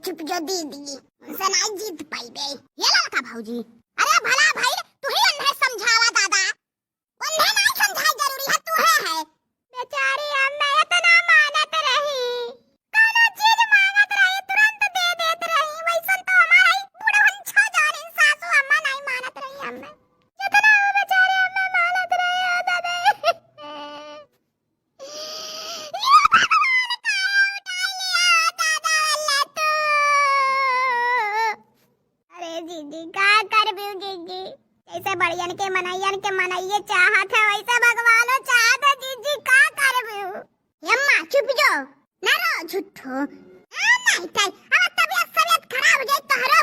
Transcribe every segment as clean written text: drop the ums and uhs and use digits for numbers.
चुप जो दीदी उनसे नहीं जीत पाई बे। ये लड़का भौजी, अरे भला भाई तू ही उन्हें समझावा दादा, उन्हें नहीं समझाई जरूरी है तू है बेचारी अम्मा इतना मानत रही, कोनो चीज मांगत रही तुरंत दे देत रही, वैसन तो हमारा ही बुढ़वन छो जानी सासू अम्मा नहीं मानत रही अम्मा, जितना वो बेचारे अम्मा मानत रही दादा। जीजी का कर बिउ जीजी, जैसे बढ़ियन के मनइये चाहत है वैसे भगवानो चाहत है जीजी का कर बिउ। यम्मा चुप जो ना रो झूठो नहीं तई अब तबीयत खराब हो जाए तोहरो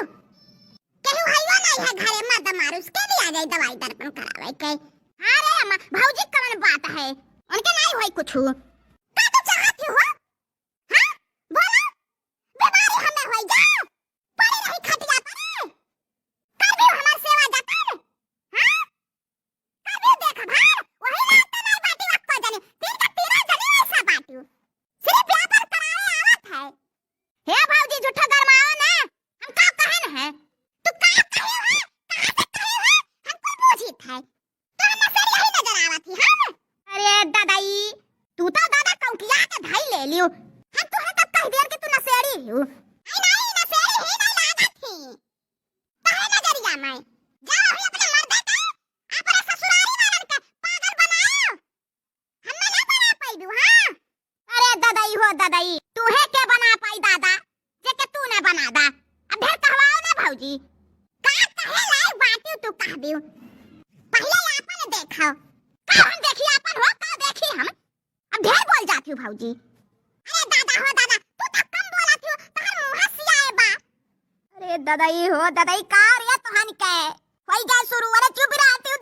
केहू हइयो नहीं है घरे मत मारुस के भी आ जाए दवाई दर्पण करावे के। अरे अम्मा भौजी कौन बात है उनके नहीं होई कुछ का तो चाहत हो हां बोलो बीमारी हमें होई जा पड़ी रही खटिया पर हमार सेवा जाता है हां कभी देख भार वही रात नहीं बाटी वक्को जने तीन का तीरा जने ऐसा बाटू सिर्फ व्यापार कराए आवत है। हे भौजी झूठा गरमाओ ना हम का कहन है तू का कहे है कहां से कहे है हमको पूछित है तो हम से यही नजर आवत ही हां। अरे दादाई तू तो दादा कौकिया के ढाई ले लियो हम तोहे तब कह देर कि तू नसेड़ी हो नहीं नसेड़ी ही नहीं लागत थी काहे नजरिया में जाओ ही अपने मर्दे का अपने ससुराली वालन के पागल बनाओ हम ना बना पाइबू हां। अरे दादाई हो दादाई तू है के बना पाई दादा जे के तू ने बना दा अब ढेर कहवाओ ना भौजी का कहे लाई बाटी तू कह दियो पहले आपन देखो का हम देखी आपन हो का देखी हम अब ढेर बोल जाती हूं भौजी। अरे दादा हो दादा तू तो कम बोलत हो तहर मुंह हसियाए बा। अरे दादाई हो दादाई का रे तोहन के होई गए शुरू अरे चुप रहती हूं